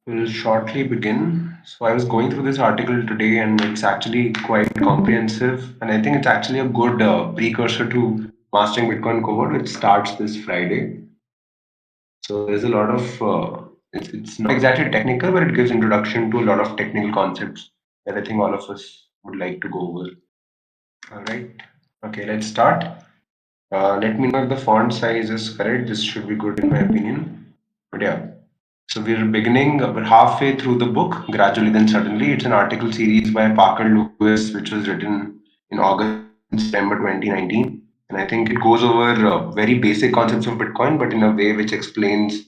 Will shortly begin. So I was going through this article today, and it's actually quite comprehensive, and I think it's actually a good precursor to Mastering Bitcoin Cohort, which starts this Friday. So there's a lot of it's not exactly technical, but it gives introduction to a lot of technical concepts that I think all of us would like to go over. All right. Okay, let's start. Let me know if the font size is correct. This should be good in my opinion. But yeah. So we're beginning, we're halfway through the book, gradually, then suddenly. It's an article series by Parker Lewis, which was written in August and September 2019. And I think it goes over very basic concepts of Bitcoin, but in a way which explains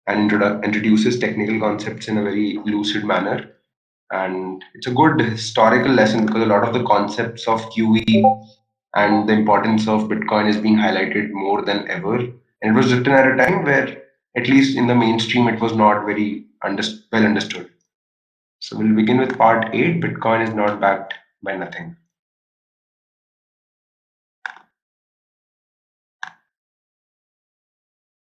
and introduces technical concepts in a very lucid manner. And it's a good historical lesson because a lot of the concepts of QE and the importance of Bitcoin is being highlighted more than ever. And it was written at a time where, at least in the mainstream, it was not very well understood. So we'll begin with part 8. Bitcoin is not backed by nothing.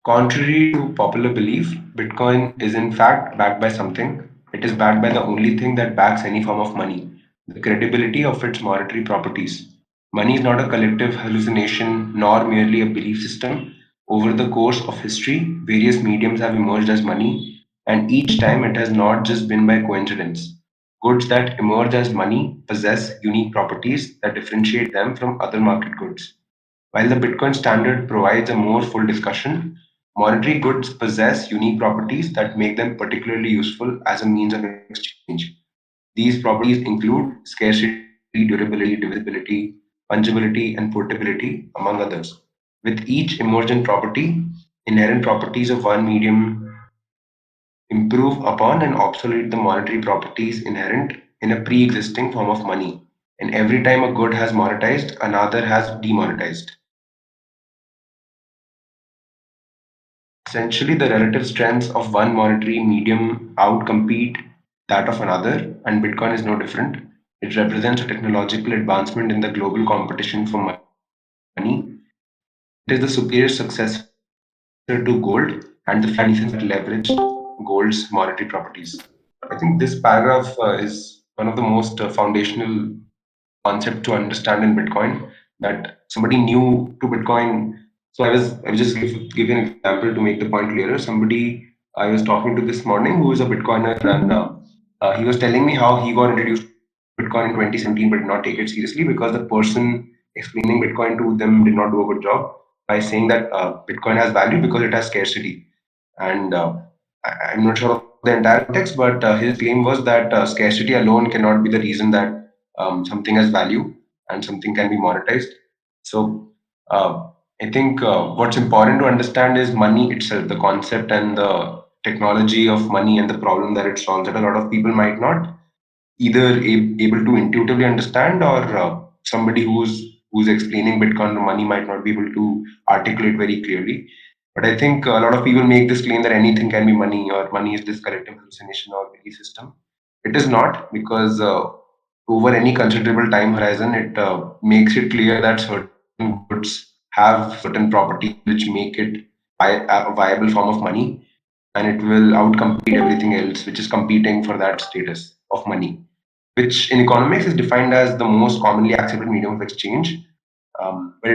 Contrary to popular belief, Bitcoin is in fact backed by something. It is backed by the only thing that backs any form of money, the credibility of its monetary properties. Money is not a collective hallucination nor merely a belief system. Over the course of history, various mediums have emerged as money, and each time it has not just been by coincidence. Goods that emerge as money possess unique properties that differentiate them from other market goods. While the Bitcoin standard provides a more full discussion, monetary goods possess unique properties that make them particularly useful as a means of exchange. These properties include scarcity, durability, divisibility, fungibility, and portability, among others. With each emergent property, inherent properties of one medium improve upon and obsolete the monetary properties inherent in a pre existing form of money. And every time a good has monetized, another has demonetized. Essentially, the relative strengths of one monetary medium outcompete that of another, and Bitcoin is no different. It represents a technological advancement in the global competition for money. It is the superior successor to gold and the financial that leverage gold's monetary properties. I think this paragraph is one of the most foundational concept to understand in Bitcoin that somebody new to Bitcoin. So I was just give an example to make the point clearer. Somebody I was talking to this morning who is a Bitcoiner, and he was telling me how he got introduced to Bitcoin in 2017 but did not take it seriously because the person explaining Bitcoin to them did not do a good job by saying that Bitcoin has value because it has scarcity. And I'm not sure of the entire context, but his claim was that scarcity alone cannot be the reason that something has value and something can be monetized. So I think what's important to understand is money itself, the concept and the technology of money and the problem that it solves that a lot of people might not either able to intuitively understand, or somebody who's explaining Bitcoin to money might not be able to articulate very clearly. But I think a lot of people make this claim that anything can be money, or money is this collective hallucination or belief system. It is not, because over any considerable time horizon, it makes it clear that certain goods have certain properties which make it a viable form of money, and it will outcompete everything else which is competing for that status of money, which in economics is defined as the most commonly accepted medium of exchange. But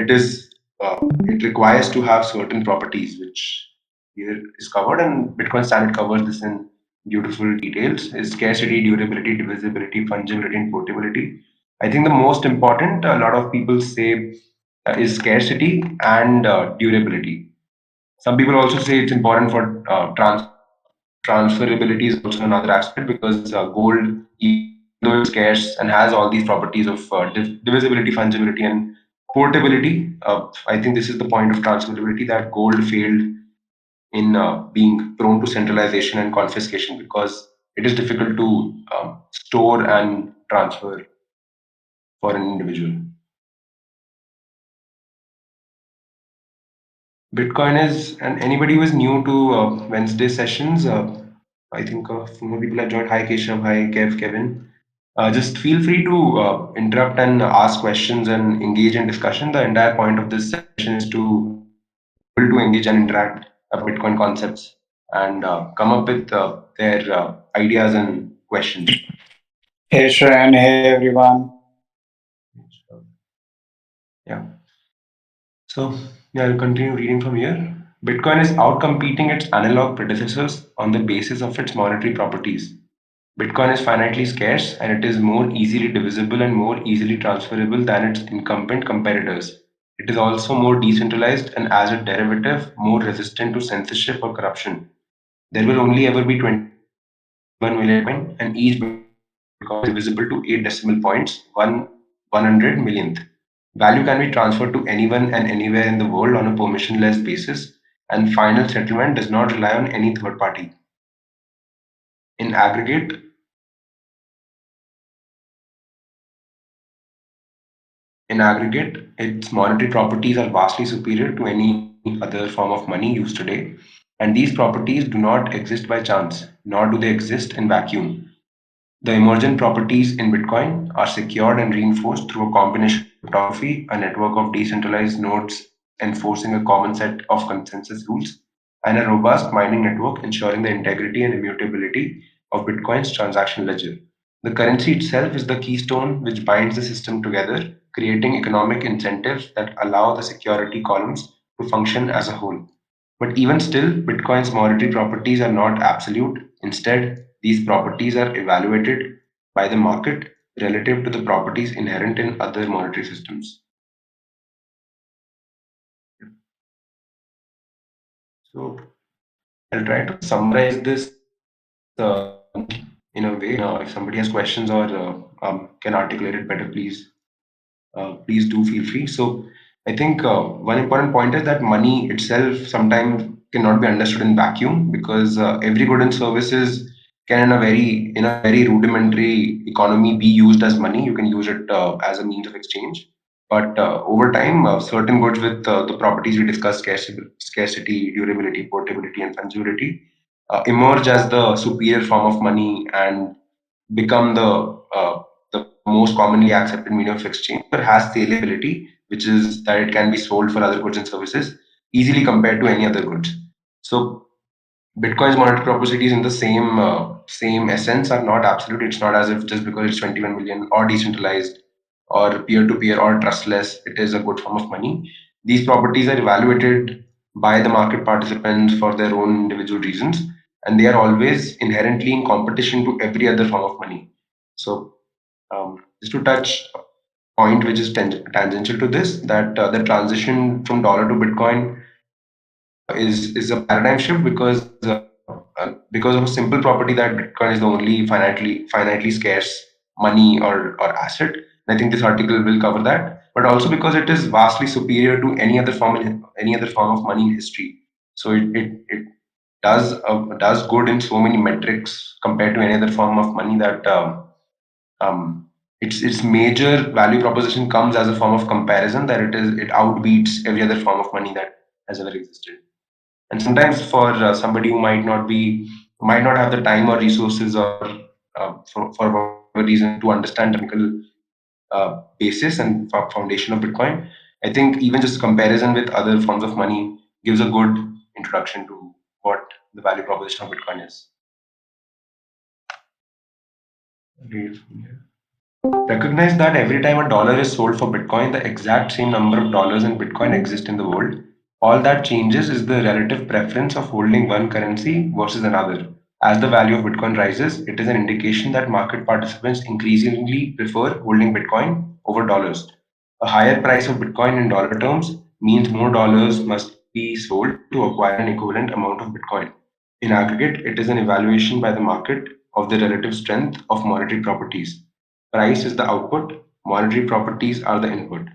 it requires to have certain properties which here is covered, and Bitcoin standard covers this in beautiful details: is scarcity, durability, divisibility, fungibility, and portability. I think the most important, a lot of people say, is scarcity and durability. Some people also say it's important for transferability is also another aspect, because gold, even though it's scarce and has all these properties of divisibility, fungibility, and portability, I think this is the point of transferability, that gold failed in being prone to centralization and confiscation because it is difficult to store and transfer for an individual. Bitcoin is, and anybody who is new to Wednesday sessions, I think more people have joined. Hi Keshav, hi Kev, Kevin. Just feel free to interrupt and ask questions and engage in discussion. The entire point of this session is to able to engage and interact Bitcoin concepts. and come up with their ideas and questions. Hey Shreyan, hey everyone. Yeah. So, yeah, I'll continue reading from here. Bitcoin is outcompeting its analog predecessors on the basis of its monetary properties. Bitcoin is finitely scarce and it is more easily divisible and more easily transferable than its incumbent competitors. It is also more decentralized and, as a derivative, more resistant to censorship or corruption. There will only ever be 21 million Bitcoin, and each Bitcoin is divisible to 8 decimal points, 100 millionth. Value can be transferred to anyone and anywhere in the world on a permissionless basis, and final settlement does not rely on any third party. In aggregate, its monetary properties are vastly superior to any other form of money used today, and these properties do not exist by chance, nor do they exist in vacuum. The emergent properties in Bitcoin are secured and reinforced through a combination of cryptography, a network of decentralized nodes enforcing a common set of consensus rules, and a robust mining network ensuring the integrity and immutability of Bitcoin's transaction ledger. The currency itself is the keystone which binds the system together, creating economic incentives that allow the security columns to function as a whole. But even still, Bitcoin's monetary properties are not absolute. Instead, these properties are evaluated by the market relative to the properties inherent in other monetary systems. So, I'll try to summarize this in a way. If somebody has questions or can articulate it better, please do feel free. So I think one important point is that money itself sometimes cannot be understood in vacuum because every good and services can in a very rudimentary economy be used as money. You can use it as a means of exchange. But over time, certain goods with the properties we discussed, scarcity, durability, portability, and fungibility, emerge as the superior form of money and become the most commonly accepted medium of exchange, has scalability, which is that it can be sold for other goods and services easily compared to any other goods. So Bitcoin's monetary properties in the same essence are not absolute. It's not as if just because it's 21 million or decentralized or peer to peer or trustless, it is a good form of money. These properties are evaluated by the market participants for their own individual reasons, and they are always inherently in competition to every other form of money. So, just to touch a point which is tangential to this, that the transition from dollar to Bitcoin is a paradigm shift because of a simple property that Bitcoin is the only finitely scarce money or asset. And I think this article will cover that, but also because it is vastly superior to any other form of money in history. So it does good in so many metrics compared to any other form of money that its major value proposition comes as a form of comparison that it outbeats every other form of money that has ever existed. And sometimes for somebody who might not have the time or resources or for whatever reason to understand the technical basis and foundation of Bitcoin, I think even just comparison with other forms of money gives a good introduction to what the value proposition of Bitcoin is. Read from here. Recognize that every time a dollar is sold for Bitcoin, the exact same number of dollars in Bitcoin exist in the world. All that changes is the relative preference of holding one currency versus another. As the value of Bitcoin rises, it is an indication that market participants increasingly prefer holding Bitcoin over dollars. A higher price of Bitcoin in dollar terms means more dollars must be sold to acquire an equivalent amount of Bitcoin. In aggregate, it is an evaluation by the market of the relative strength of monetary properties. Price is the output, monetary properties are the input.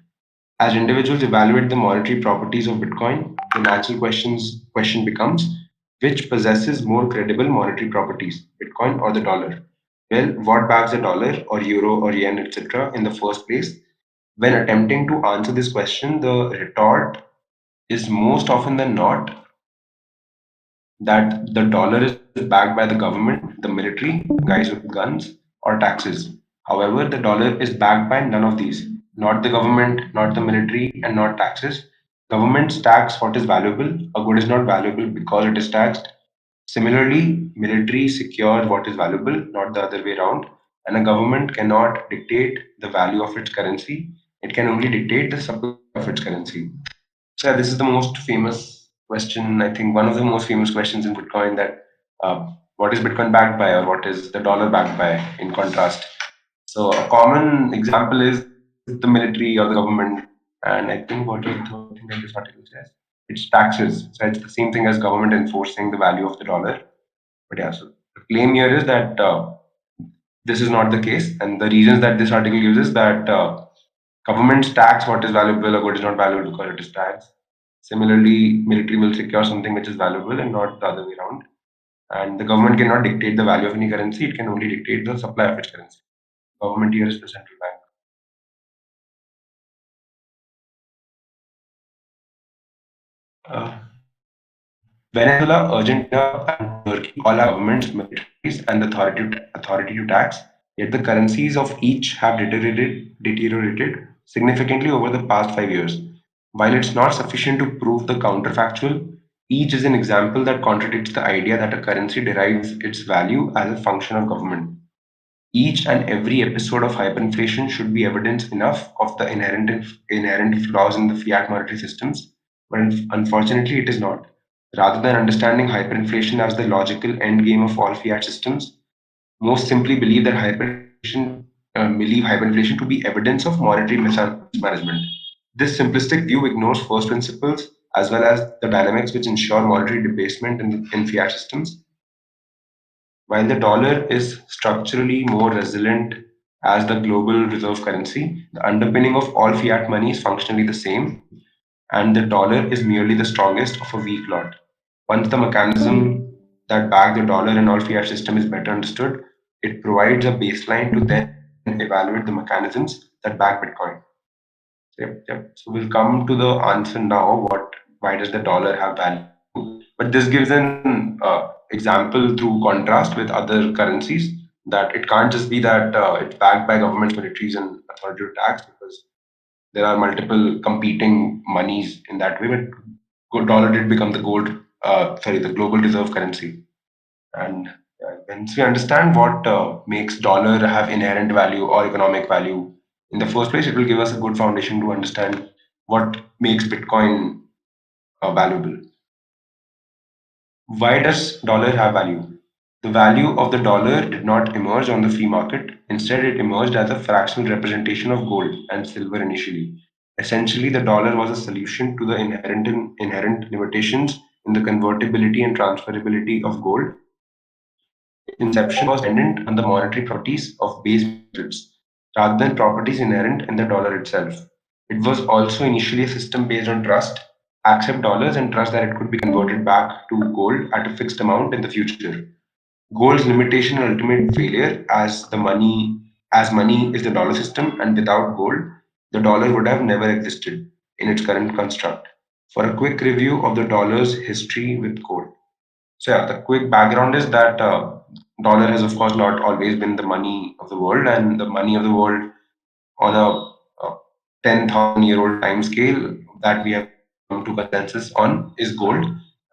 As individuals evaluate the monetary properties of Bitcoin, the natural question becomes which possesses more credible monetary properties, Bitcoin or the dollar? Well, what backs the dollar or euro or yen, etc., in the first place? When attempting to answer this question, the retort is most often than not that the dollar is backed by the government, the military, guys with guns, or taxes. However, the dollar is backed by none of these. Not the government, not the military, and not taxes. Governments tax what is valuable. A good is not valuable because it is taxed. Similarly, military secures what is valuable, not the other way around, and a government cannot dictate the value of its currency. It can only dictate the supply of its currency. So yeah, this is the most famous question. I think one of the most famous questions in Bitcoin that what is Bitcoin backed by, or what is the dollar backed by? In contrast, so a common example is the military or the government, and I think what is the third thing that this article says? It's taxes. So it's the same thing as government enforcing the value of the dollar. But yeah, so the claim here is that this is not the case, and the reasons that this article gives is that governments tax what is valuable or what is not valuable because it is taxed. Similarly, military will secure something which is valuable and not the other way around. And the government cannot dictate the value of any currency; it can only dictate the supply of its currency. Government here is the central bank. Venezuela, Argentina, and Turkey all have governments, militaries, and authority to tax. Yet the currencies of each have deteriorated significantly over the past 5 years. While it's not sufficient to prove the counterfactual, each is an example that contradicts the idea that a currency derives its value as a function of government. Each and every episode of hyperinflation should be evidence enough of the inherent flaws in the fiat monetary systems, but unfortunately it is not. Rather than understanding hyperinflation as the logical end game of all fiat systems, most simply believe hyperinflation to be evidence of monetary mismanagement. This simplistic view ignores first principles as well as the dynamics which ensure monetary debasement in fiat systems. While the dollar is structurally more resilient as the global reserve currency, the underpinning of all fiat money is functionally the same, and the dollar is merely the strongest of a weak lot. Once the mechanism that back the dollar and all fiat system is better understood, it provides a baseline to then evaluate the mechanisms that back Bitcoin. Yep. So we'll come to the answer now. Why does the dollar have value? But this gives an example through contrast with other currencies that it can't just be that it's backed by governments, militaries, and authority to tax because there are multiple competing monies in that way. But dollar did become the the global reserve currency. And once we understand what makes dollar have inherent value or economic value in the first place, it will give us a good foundation to understand what makes Bitcoin valuable. Why does dollar have value? The value of the dollar did not emerge on the free market. Instead, it emerged as a fractional representation of gold and silver initially. Essentially, the dollar was a solution to the inherent limitations in the convertibility and transferability of gold. Its inception was dependent on the monetary properties of base metals rather than properties inherent in the dollar itself. It was also initially a system based on trust, accept dollars and trust that it could be converted back to gold at a fixed amount in the future. Gold's limitation and ultimate failure as money is the dollar system, and without gold, the dollar would have never existed in its current construct. For a quick review of the dollar's history with gold. So yeah, the quick background is that dollar has of course not always been the money of the world, and the money of the world on a 10,000-year-old time scale that we have come to consensus on is gold.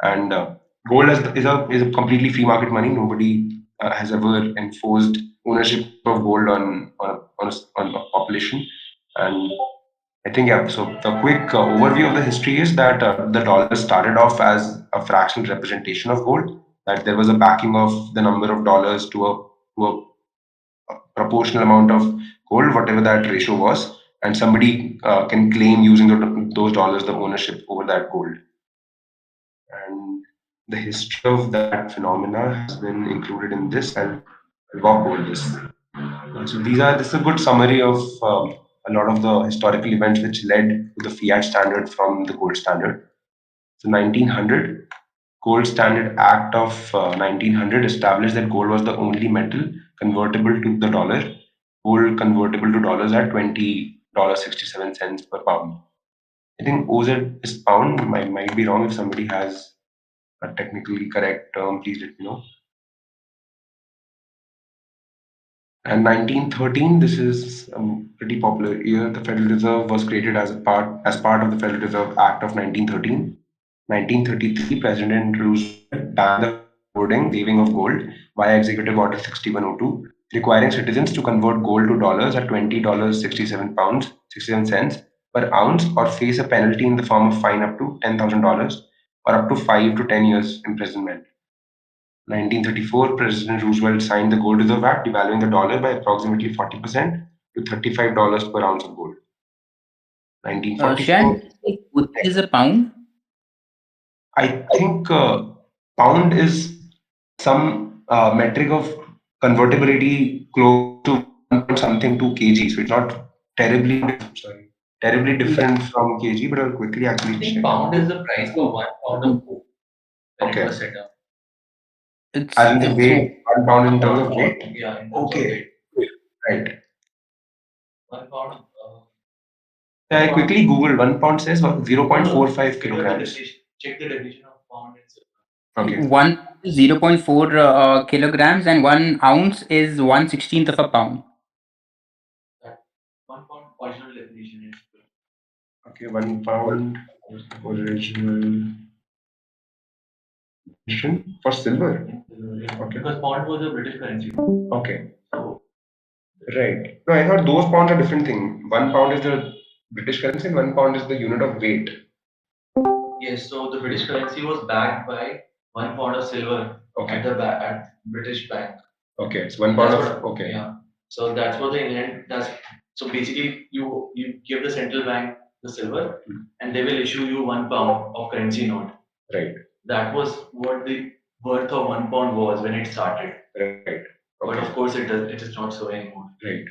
And gold is a completely free market money. Nobody has ever enforced ownership of gold on a population. And I think, yeah, so the quick overview of the history is that the dollar started off as a fractional representation of gold, that there was a backing of the number of dollars to a proportional amount of gold, whatever that ratio was, and somebody can claim using those dollars the ownership over that gold. And the history of that phenomena has been included in this. I'll walk over this. So this is a good summary of a lot of the historical events which led to the fiat standard from the gold standard. So 1900, Gold Standard Act of 1900 established that gold was the only metal convertible to the dollar. Gold convertible to dollars at $20.67 per pound. I think OZ is pound. Might be wrong. If somebody has a technically correct term, please let me know. And 1913, this is a pretty popular year. The Federal Reserve was created as part of the Federal Reserve Act of 1913. 1933, President Roosevelt banned the fiat onboarding, saving of gold via Executive Order 6102, requiring citizens to convert gold to dollars at $20 67 cents per ounce or face a penalty in the form of fine up to $10,000 or up to 5 to 10 years imprisonment. 1934, President Roosevelt signed the Gold Reserve Act, devaluing the dollar by approximately 40% to $35 per ounce of gold. Shan, 1944, what is a pound? I think pound is some metric of convertibility close to 1 point something to kg. So it's not terribly different from kg, but I'll quickly actually check. Pound is the price for 1 pound of gold when it Okay. was set up. It's As in the so weight, 1 pound in terms of weight. Yeah, in terms of Okay. weight. Right. 1 pound. I quickly Googled 1 pound says 0.45 Check the kilograms. definition. Check the definition of pound and silver. Okay. 0.4 kilograms, and 1 ounce is 1/16th of a pound. That 1 pound original definition is. Okay, 1 pound original definition for silver. Okay. Because pound was a British currency. Okay. So Right. No, I thought those pounds are different thing. 1 pound is the British currency and 1 pound is the unit of weight. yes, so the British currency was backed by 1 pound of silver Okay. at British Bank. Okay. It's 1 pound That's of okay. Yeah. So that's what the England does. So basically, you give the central bank the silver, and they will issue you 1 pound of currency note. Right. That was what the worth of 1 pound was when it started. Right. But Okay. of course, it is not so anymore. Right.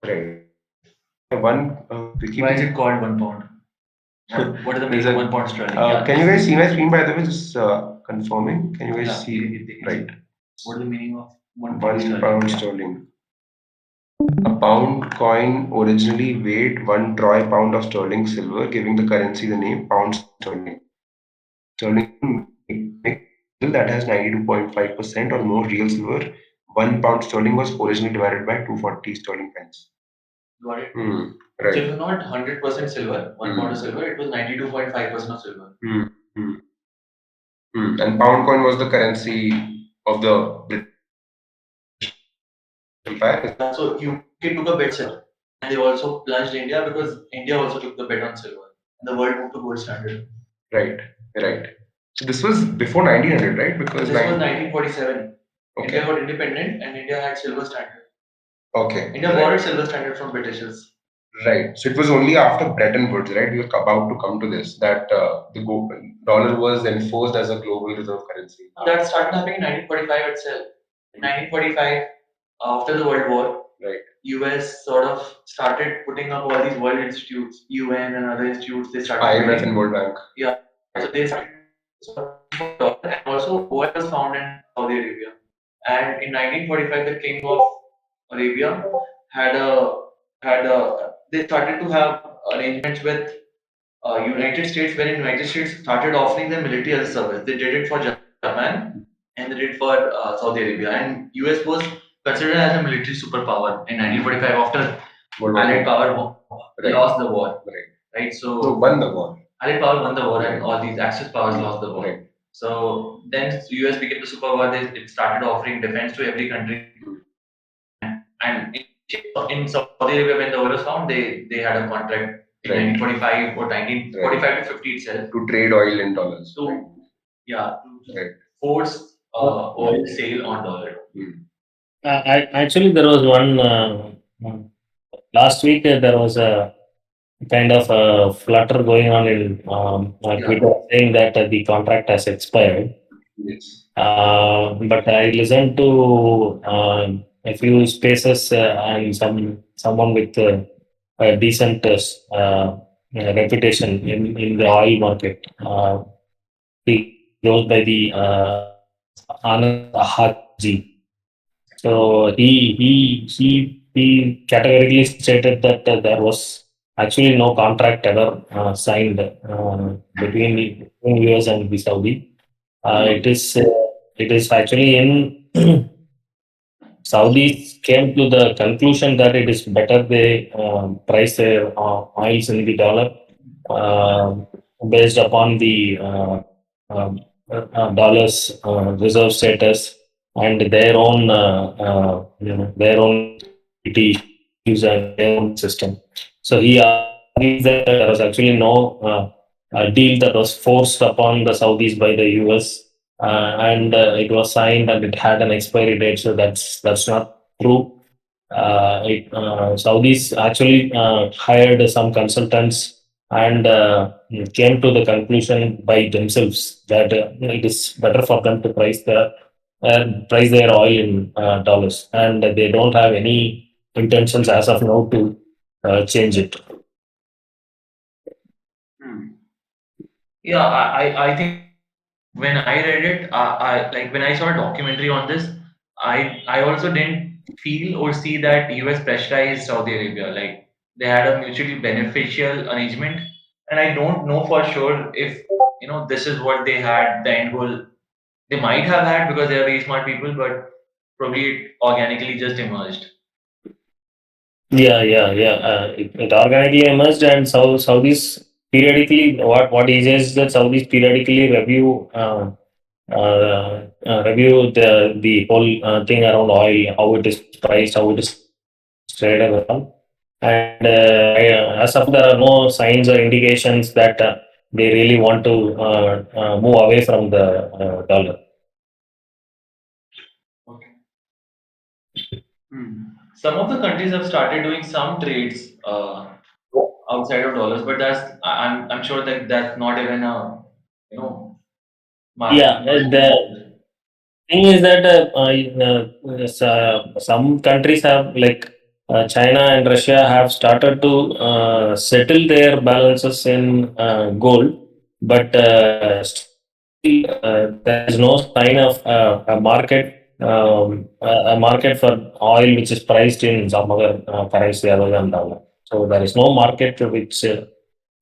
Right. One Why is it called 1 pound? What is the meaning of 1 pound sterling? Can you guys see my screen by the way? Just confirming. Can you guys Yeah, see? they can Right. What is the meaning of 1 pound 1 sterling? pound Yeah. sterling. A pound coin originally weighed 1 troy pound of sterling silver, giving the currency the name pound sterling. Sterling that has 92.5% or more real silver. 1 pound sterling was originally divided by 240 sterling pence. Got it? Hmm. So Right. it was not 100% silver, 1 pound of silver, it was 92.5% of silver. Hmm. Hmm. And pound coin was the currency of the British Empire. Yeah, so UK took a bet silver. And they also plunged India because India also took the bet on silver. And the world moved to gold standard. Right. Right. So this was before 1900, right? Because This was 1947. Okay. India got independent and India had silver standard. Okay. India borrowed silver standard from Britishers. Right. So it was only after Bretton Woods, right? We were about to come to this that dollar was enforced as a global reserve currency. That started happening in 1945 itself. In 1945, after the World War, Right. US sort of started putting up all these world institutes, UN and other institutes. They started IMF building. and World Bank. Yeah. So they started and also oil was found in Saudi Arabia. And in 1945, the king of Arabia had a they started to have arrangements with United States, where United States started offering them military as a service. They did it for Japan and they did it for Saudi Arabia. And US was considered as a military superpower in 1945 after Allied power lost the war. Right. So won the war. Allied power won the war, and all these Axis powers lost the war. Right. So then US became the superpower. It started offering defense to every country. And in Saudi Arabia, when the oil was found, they had a contract in 1945 or 1945 to 50 itself to trade oil in dollars. to force oil sale on dollar. Actually, there was one last week. There was a kind of a flutter going on in Twitter saying that the contract has expired. Yes. But I listened to a few spaces and someone with a decent reputation in the oil market. He goes by the Anand Haji. So he categorically stated that there was actually no contract ever signed between US and the Saudi. It is actually in Saudis came to the conclusion that it is better they price their oils in the dollar based upon the dollars reserve status and their own their own liquidity issues and their own system. So he argues that there was actually no deal that was forced upon the Saudis by the US, and it was signed and it had an expiry date. So that's not true. Saudis actually hired some consultants and came to the conclusion by themselves that it is better for them to price their oil in dollars, and they don't have any intentions as of now to change it. Hmm. Yeah, I think when I read it, I like when I saw a documentary on this, I also didn't feel or see that US pressurized Saudi Arabia. Like they had a mutually beneficial arrangement, and I don't know for sure if this is what they had the end goal. They might have had because they are very smart people, but probably it organically just emerged. Yeah. It organically emerged, and Saudis periodically what he says is that Saudis periodically review the whole thing around oil, how it is priced, how it is traded around. And as of there are no signs or indications that they really want to move away from the dollar. Okay. Hmm. Some of the countries have started doing some trades outside of dollars, but I'm sure that that's not even a you know Yeah, market. the thing is that some countries have like China and Russia have started to settle their balances in gold, but there is no sign of a market for oil which is priced in some other currency other than dollar. So there is no market which in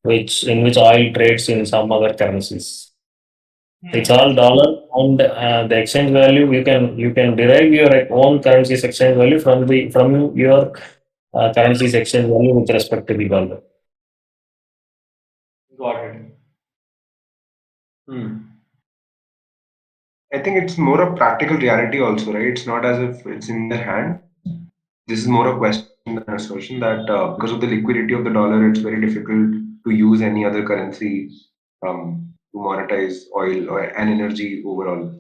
which oil trades in some other currencies. It's Hmm. all dollar, and the exchange value you can derive your own currency's exchange value from your currency's exchange value with respect to the dollar. Got it. Hmm. I think it's more a practical reality also, right? It's not as if it's in their hands. This is more a question than an assertion that because of the liquidity of the dollar, it's very difficult to use any other currency to monetize oil or and energy overall.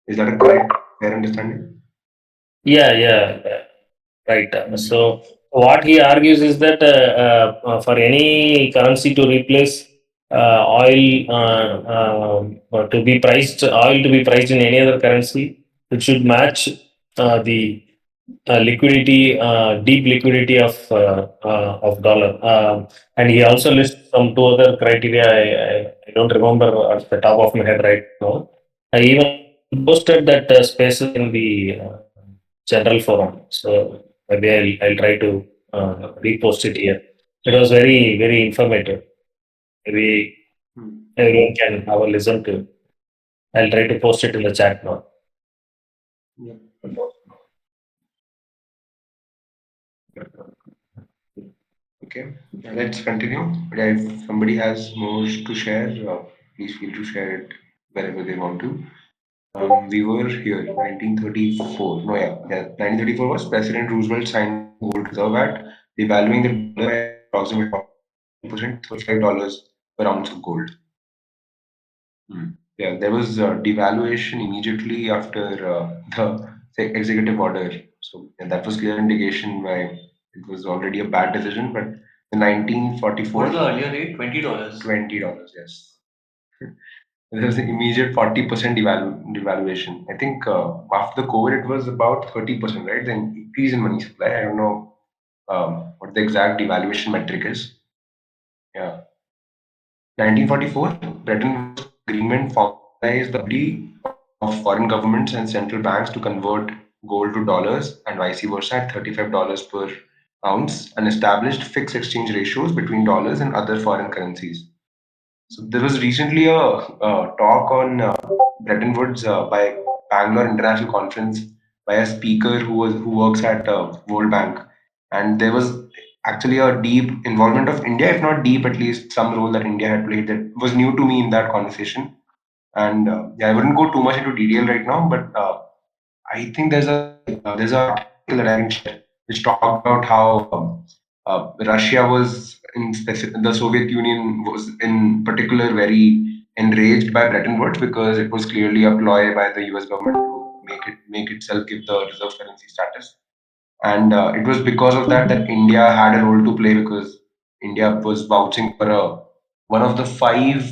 Is that a correct, fair understanding? Yeah. Right. Hmm. So what he argues is that for any currency to replace oil to be priced in any other currency, it should match the deep liquidity of dollar. And he also lists some two other criteria. I don't remember at the top of my head right now. I even posted that spaces in the general forum. So maybe I'll try to repost it here. It was very informative. Maybe Hmm. everyone can have a listen to. I'll try to post it in the chat now. Yep. Okay, let's continue. But if somebody has more to share, please feel to share it wherever they want to. We were here, 1934. No, yeah. 1934 was President Roosevelt signed the Gold Reserve Act, devaluing the dollar by approximately 40%, $35 per ounce of gold. Hmm. Yeah, there was devaluation immediately after the executive order. So yeah, that was clear indication why it was already a bad decision. But in What 1944, was the earlier rate? $20. $20, yes. There was an immediate 40% devaluation. I think after the COVID, it was about 30%, right? The increase in money supply. I don't know what the exact devaluation metric is. Yeah. 1944, Bretton Woods Agreement formalized the ability of foreign governments and central banks to convert gold to dollars and vice versa at $35 per ounce and established fixed exchange ratios between dollars and other foreign currencies. So there was recently a talk on Bretton Woods by Bangalore International Conference by a speaker who works at World Bank, and there was actually a deep involvement of India, if not deep, at least some role that India had played that was new to me in that conversation. And yeah, I wouldn't go too much into detail right now, but I think there's an article that I can share which talked about how Russia was the Soviet Union was in particular very enraged by Bretton Woods because it was clearly a ploy by the U.S. government to make itself give the reserve currency status, and it was because of that that India had a role to play because India was vouching for one of the five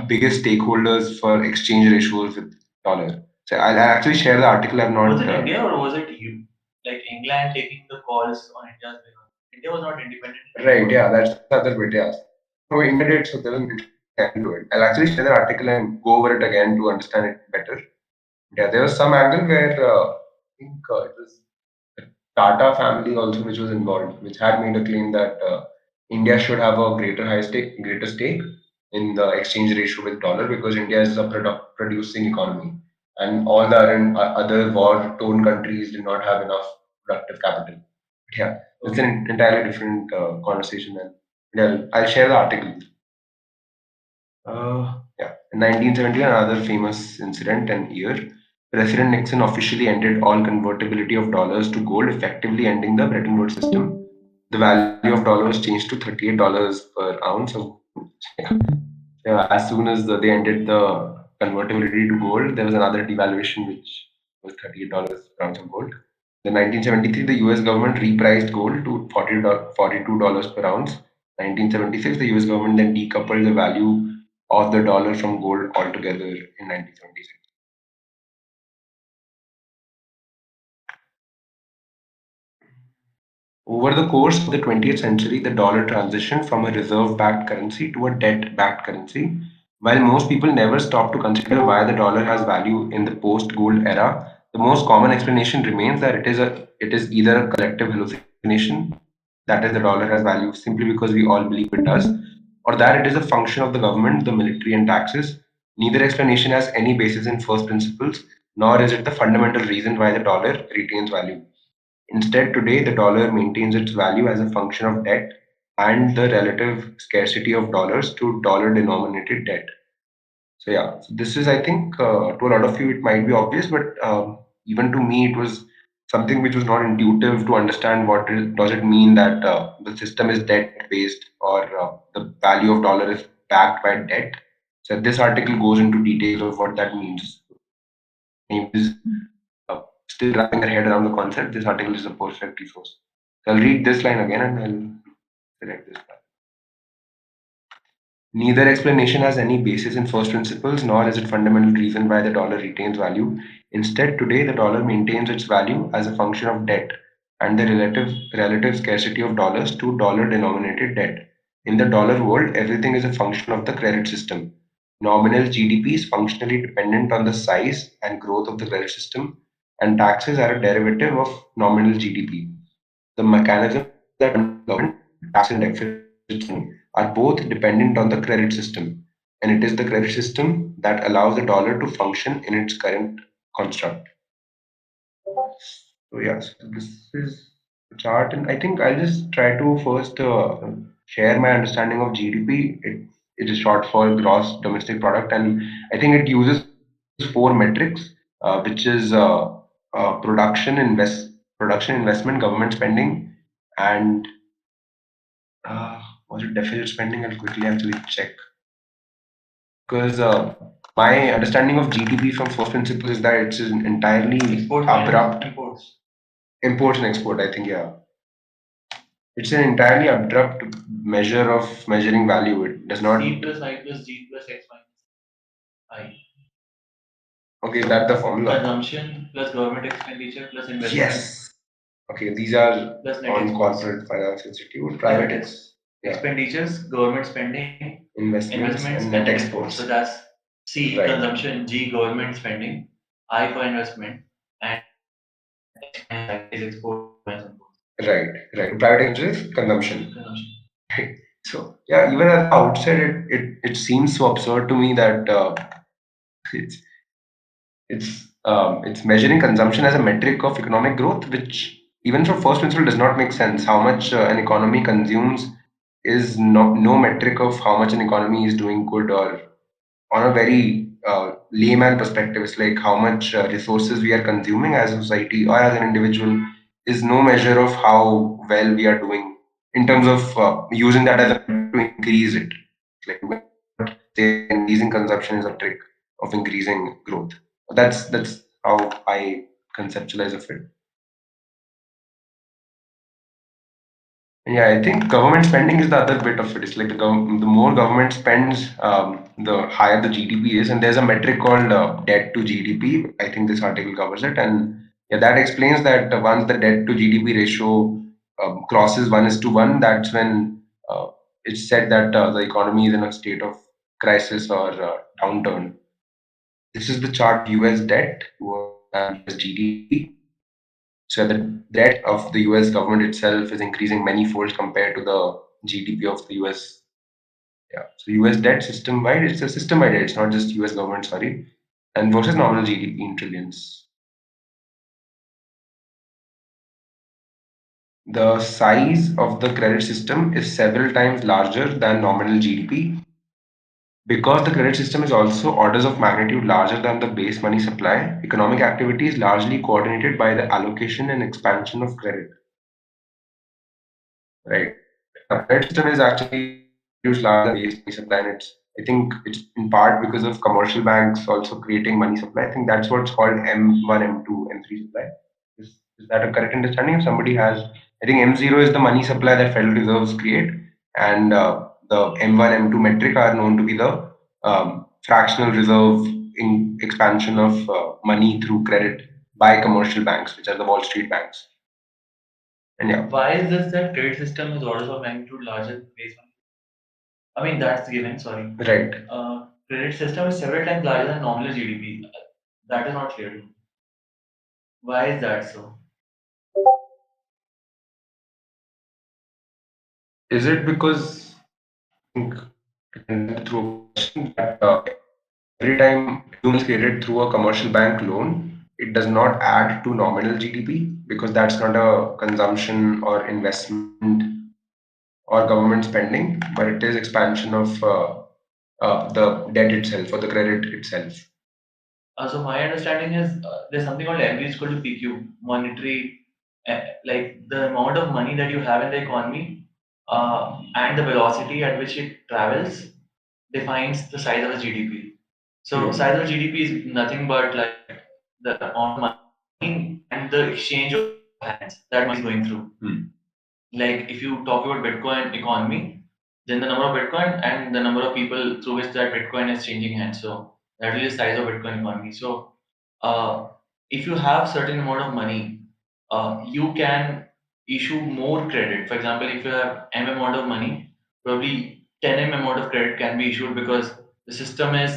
biggest stakeholders for exchange ratios with dollar. So I'll actually share the article. I'm Was not it India or was it you? Like England taking the calls on India's behalf? India was not independent right. anymore. Yeah, that's the other bit. Yeah. So India did. So there was an interesting angle to it. I'll actually share the article and go over it again to understand it better. Yeah, there was some angle where I think it was Tata family also, which was involved, which had made a claim that India should have a greater stake in the exchange ratio with dollar because India is a producing economy, and all the other war-torn countries did not have enough productive capital. Yeah, it's Okay. an entirely different conversation, and yeah, I'll share the article. Yeah, in 1970, another famous incident and year, President Nixon officially ended all convertibility of dollars to gold, effectively ending the Bretton Woods system. The value of dollars changed to $38 per ounce of gold. Yeah, as soon as they ended the convertibility to gold, there was another devaluation which was $38 per ounce of gold. In 1973, the US government repriced gold to $42 per ounce. 1976, the US government then decoupled the value of the dollar from gold altogether in 1976. Over the course of the 20th century, the dollar transitioned from a reserve backed currency to a debt backed currency. While most people never stop to consider why the dollar has value in the post gold era, the most common explanation remains that it is either a collective hallucination, that is, the dollar has value simply because we all believe it does, or that it is a function of the government, the military, and taxes. Neither explanation has any basis in first principles, nor is it the fundamental reason why the dollar retains value. Instead, today the dollar maintains its value as a function of debt and the relative scarcity of dollars to dollar denominated debt. So, yeah, so this is, I think, to a lot of you, it might be obvious, but even to me, it was something which was not intuitive to understand does it mean that the system is debt based or the value of dollar is backed by debt. So, this article goes into details of what that means. Anyways, still wrapping their head around the concept, this article is a perfect resource. So I'll read this line again and I'll select this line. Neither explanation has any basis in first principles, nor is it fundamental reason why the dollar retains value. Instead, today the dollar maintains its value as a function of debt and the relative scarcity of dollars to dollar denominated debt. In the dollar world, everything is a function of the credit system. Nominal GDP is functionally dependent on the size and growth of the credit system, and taxes are a derivative of nominal GDP. The mechanisms that fund the government, tax and deficit spending, are both dependent on the credit system, and it is the credit system that allows the dollar to function in its current construct. So yes, this is the chart, and I think I'll just try to first share my understanding of GDP. It is short for gross domestic product, and I think it uses four metrics, which is production, investment, government spending, and was it deficit spending? I'll quickly actually check because my understanding of GDP from first principles is that it's an entirely Export abrupt imports. imports and export. I think yeah, it's an entirely abrupt measure of measuring value. It does not. C plus I plus G plus X minus I. Okay, is that the formula? Consumption plus government expenditure plus investment Yes. Okay, these are plus net on exports. corporate finance institute, private yeah, Expenditures, government spending, investments, investments, and and net net exports. So exports. that's C Right, consumption, G government spending, I for investment, and X minus I is export minus imports. right, right. Private expenses, consumption. Consumption. So yeah, even at the outset, it seems so absurd to me that it's it's measuring consumption as a metric of economic growth, which even from first principle does not make sense. How much an economy consumes is no metric of how much an economy is doing good or on a very layman perspective, it's like how much resources we are consuming as a society or as an individual is no measure of how well we are doing in terms of using that as a to increase it. Like you cannot say that increasing consumption is a trick of increasing growth. That's how I conceptualize of it. Yeah, I think government spending is the other bit of it. It's like the more government spends, the higher the GDP is. And there's a metric called debt to GDP. I think this article covers it. And yeah, that explains that once the debt to GDP ratio crosses 1:1, that's when it's said that the economy is in a state of crisis or downturn. This is the chart of US debt and US GDP. So the debt of the US government itself is increasing many folds compared to the GDP of the US. Yeah. So US debt system wide, it's a system wide debt, it's not just US government, sorry. And versus nominal GDP in trillions. The size of the credit system is several times larger than nominal GDP because the credit system is also orders of magnitude larger than the base money supply. Economic activity is largely coordinated by the allocation and expansion of credit. Right. The credit system is actually used larger than base money supply, and I think it's in part because of commercial banks also creating money supply. I think that's what's called M1, M2, M3 supply. Is that a correct understanding? If somebody has, I think M0 is the money supply that Federal Reserves create, and the M1, M2 metric are known to be the fractional reserve in expansion of money through credit by commercial banks, which are the Wall Street banks. And yeah, Why is this that credit system is orders of magnitude larger than base money? I mean, that's given, sorry. right. Credit system is several times larger than nominal GDP. That is not clear to me. Why is that so? Is it because I think through a question that every time loan is created through a commercial bank loan, it does not add to nominal GDP because that's not a consumption or investment or government spending, but it is expansion of the debt itself or the credit itself. So my understanding is there's something called MV is equal to PQ, monetary, like the amount of money that you have in the economy and the velocity at which it travels defines the size of the GDP. So size of GDP is nothing but like the amount of money and the exchange of hands that money is going through. Like if you talk about Bitcoin economy, then the number of Bitcoin and the number of people through which that Bitcoin is changing hands. So that is the size of Bitcoin economy. So uh, if you have certain amount of money, you can issue more credit. For example, if you have M amount of money, probably 10M amount of credit can be issued because the system is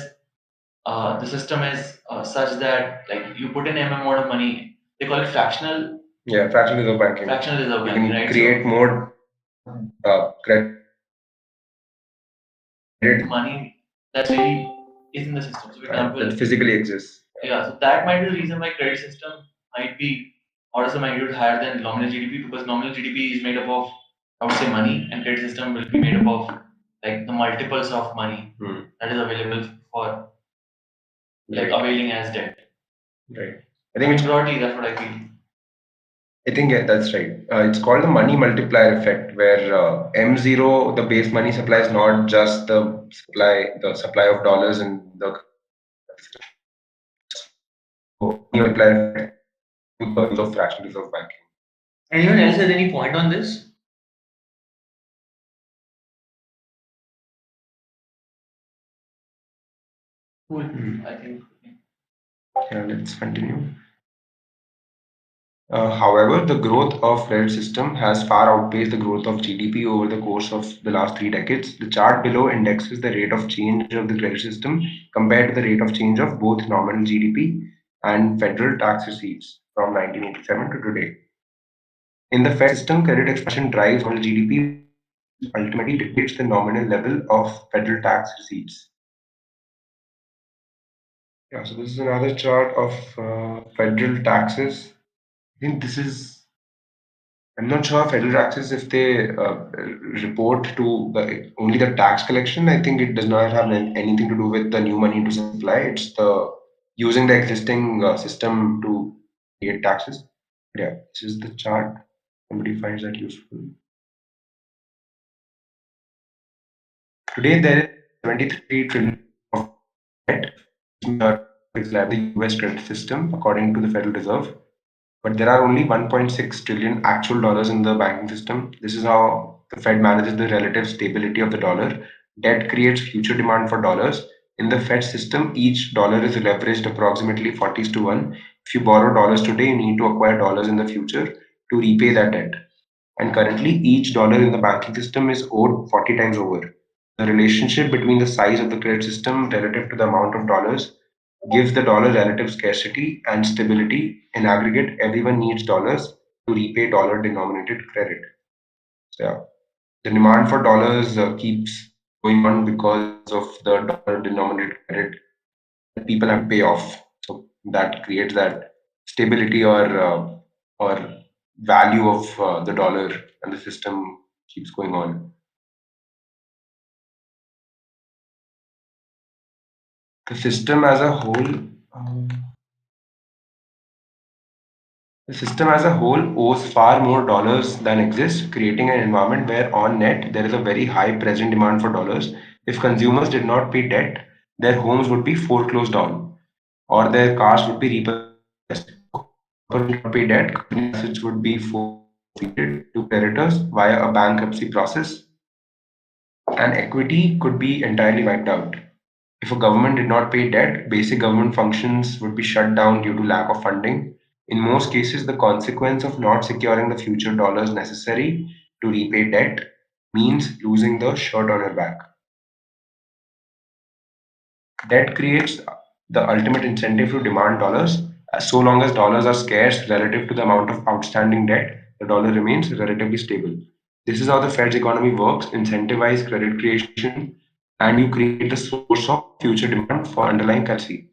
such that like you put in M amount of money, they call it fractional. Yeah, fractional reserve banking. Fractional reserve You banking, can right? create So, more credit. money that really is in the system. So, for example, That physically exists. yeah, so that might be the reason why credit system might be orders of magnitude higher than nominal GDP because nominal GDP is made up of, I would say, money, and credit system will be made up of like the multiples of money that is available for like Right. availing as debt. Right. I think broadly that's what I feel. I think yeah, that's right. It's called the money multiplier effect, where M0, the base money supply, is not just the supply of dollars and the money multiplier effect to the use of fractional reserve banking. Anyone else has any point on this? Cool. I think. Yeah, let's continue. However, the growth of credit system has far outpaced the growth of GDP over the course of the last 3 decades. The chart below indexes the rate of change of the credit system compared to the rate of change of both nominal GDP and federal tax receipts from 1987 to today. In the Fed system, credit expansion drives nominal GDP, which ultimately dictates the nominal level of federal tax receipts. Yeah, so this is another chart of federal taxes. I think this is I'm not sure federal taxes if they report to only the tax collection. I think it does not have anything to do with the new money to supply. It's the using the existing system to create taxes. Yeah, this is the chart. Somebody finds that useful. Today there is 73 trillion of debt, is like the US credit system according to the Federal Reserve. But there are only 1.6 trillion actual dollars in the banking system. This is how the Fed manages the relative stability of the dollar. Debt creates future demand for dollars. In the Fed system, each dollar is leveraged approximately 40 to 1. If you borrow dollars today, you need to acquire dollars in the future to repay that debt. And currently, each dollar in the banking system is owed 40 times over. The relationship between the size of the credit system relative to the amount of dollars gives the dollar relative scarcity and stability. In aggregate, everyone needs dollars to repay dollar denominated credit. So, yeah, the demand for dollars keeps going on because of the dollar denominated credit that people have to pay off. So that creates that stability or value of the dollar, and the system keeps going on. The system as a whole. um, The system as a whole owes far more dollars than exists, creating an environment where, on net, there is a very high present demand for dollars. If consumers did not pay debt, their homes would be foreclosed on, or their cars would be repossessed. Corporations would not pay debt, company assets would be forfeited to creditors via a bankruptcy process, and equity could be entirely wiped out. If a government did not pay debt, basic government functions would be shut down due to lack of funding. In most cases, the consequence of not securing the future dollars necessary to repay debt means losing the shirt on your back. Debt creates the ultimate incentive to demand dollars. So long as dollars are scarce relative to the amount of outstanding debt, the dollar remains relatively stable. This is how the Fed's economy works: incentivize credit creation, and you create the source of future demand for underlying currency.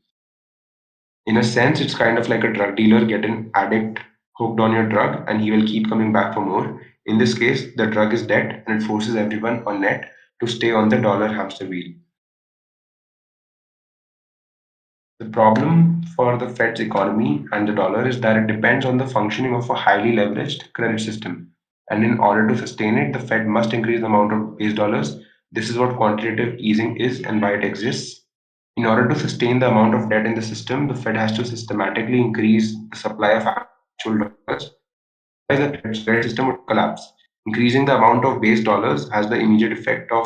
In a sense, it's kind of like a drug dealer get an addict hooked on your drug and he will keep coming back for more. In this case, the drug is debt and it forces everyone on net to stay on the dollar hamster wheel. The problem for the Fed's economy and the dollar is that it depends on the functioning of a highly leveraged credit system. And in order to sustain it, the Fed must increase the amount of base dollars. This is what quantitative easing is and why it exists. In order to sustain the amount of debt in the system, the Fed has to systematically increase the supply of actual dollars. Otherwise, the credit system would collapse. Increasing the amount of base dollars has the immediate effect of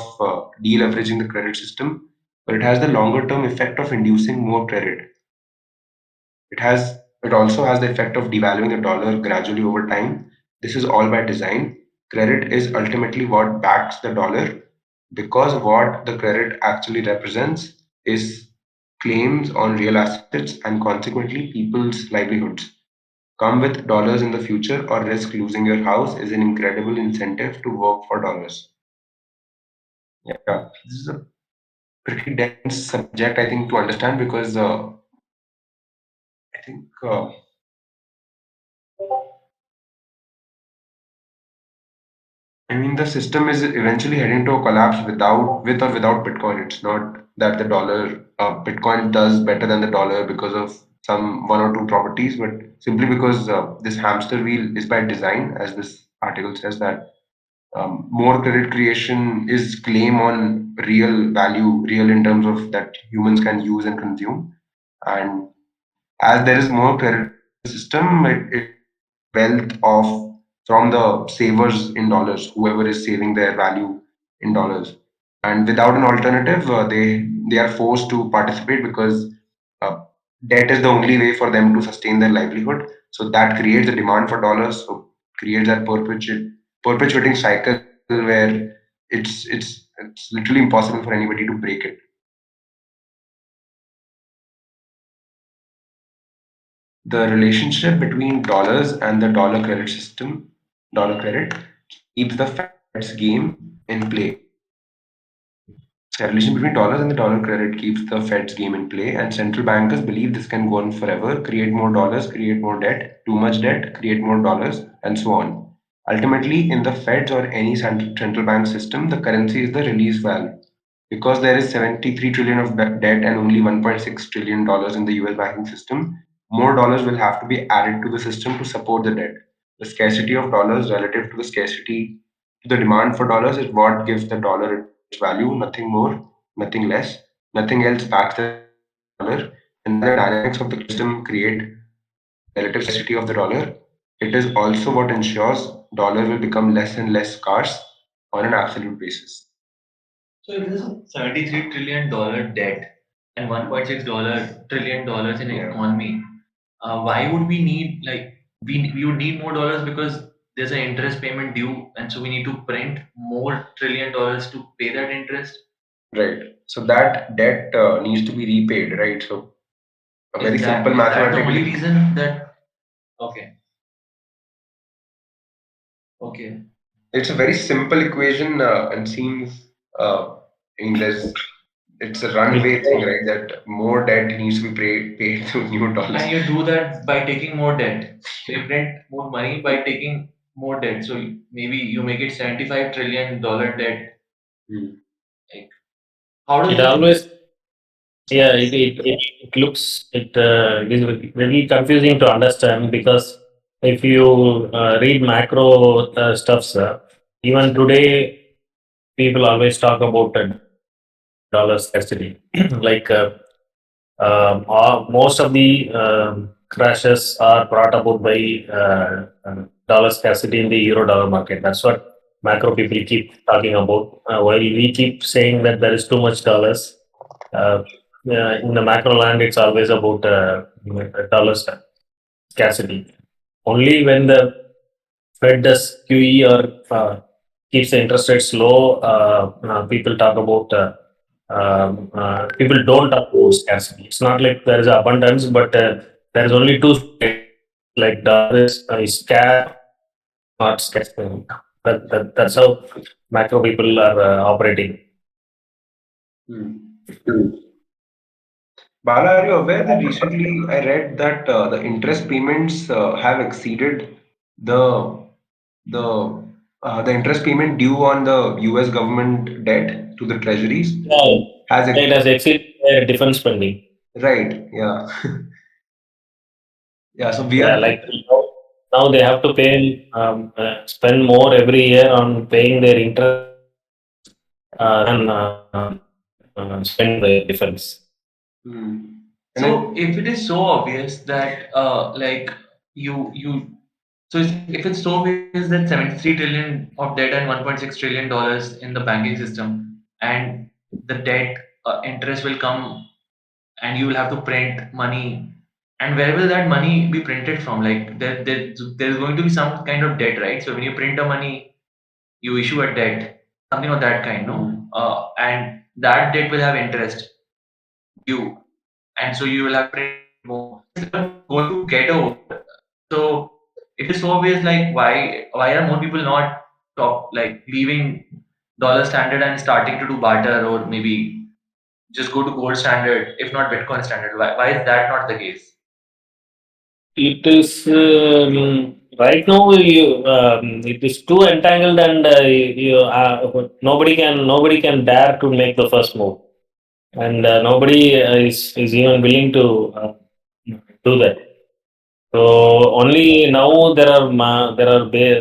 deleveraging the credit system, but it has the longer term effect of inducing more credit. It also has the effect of devaluing the dollar gradually over time. This is all by design. Credit is ultimately what backs the dollar because what the credit actually represents is claims on real assets and consequently people's livelihoods. Come with dollars in the future or risk losing your house is an incredible incentive to work for dollars. Yeah, this is a pretty dense subject, I think, to understand because I think I mean, the system is eventually heading to a collapse with or without Bitcoin. It's not that the dollar, Bitcoin does better than the dollar because of some one or two properties, but simply because this hamster wheel is by design, as this article says that more credit creation is claim on real value, real in terms of that humans can use and consume. And as there is more credit system, it wealth of from the savers in dollars, whoever is saving their value in dollars. And without an alternative, they are forced to participate because uh, debt is the only way for them to sustain their livelihood. So that creates a demand for dollars. So creates that perpetuating cycle where it's literally impossible for anybody to break it. The relationship between dollars and the dollar credit system, dollar credit, keeps the Fed's game in play. The relation between dollars and the dollar credit keeps the Fed's game in play, and central bankers believe this can go on forever: create more dollars, create more debt, too much debt, create more dollars, and so on. Ultimately, in the Feds or any central bank system, the currency is the release valve. Because there is 73 trillion of debt and only 1.6 trillion dollars in the US banking system, more dollars will have to be added to the system to support the debt. The scarcity of dollars relative to the scarcity to the demand for dollars is what gives the dollar its value, nothing more, nothing less. Nothing else backs the dollar. And while the dynamics of the global system create relative scarcity of the dollar, it is also what ensures dollar will become less and less scarce on an absolute basis. So if there's a $73 trillion debt and $1.6 trillion in Yeah. economy, why would we need like we would need more dollars because there's an interest payment due, and so we need to print more $1 trillion to pay that interest. Right. So that debt needs to be repaid, right? So a very simple Is that the only mathematically, reason that okay, okay. it's a very simple equation and seems, I mean, it's a runway thing, right? That more debt needs to be paid through new dollars. And you do that by taking more debt. So you print more money by taking more debt. So maybe you make it $75 trillion debt. Hmm. Like how does It it always, yeah, it looks, it is very confusing to understand because if you read macro stuffs, even today, people always talk about dollar scarcity. Like most of the crashes are brought about by dollar scarcity in the euro dollar market. That's what macro people keep talking about. While we keep saying that there is too much dollars, uh, in the macro land, it's always about dollar scarcity. Only when the Fed does QE or keeps the interest rates low, people talk about people don't talk about scarcity. It's not like there is abundance, but there is only two states, like dollar is scarce, not scarce. That's how macro people are operating. Hmm. Bala, are you aware that recently I read that the interest payments have exceeded the the interest payment due on the US government debt to the treasuries Yeah, has it has exceeded defense spending. right, yeah. Yeah, so we Yeah, are like now they have to pay spend more every year on paying their interest than spend the defense. hmm. And so if it is so obvious that you so if it's so obvious that 73 trillion of debt and 1.6 trillion dollars in the banking system and the debt interest will come and you will have to print money, and where will that money be printed from? Like there's going to be some kind of debt, right? So when you print a money, you issue a debt, something of that kind, no? And that debt will have interest due, and so you will have to print more. It's never going to get over. So it is so obvious. Like why are more people not leaving dollar standard and starting to do barter, or maybe just go to gold standard, if not Bitcoin standard? Why is that not the case? It is right now. It is too entangled, and nobody can dare to make the first move, and nobody is even willing to do that. So only now there are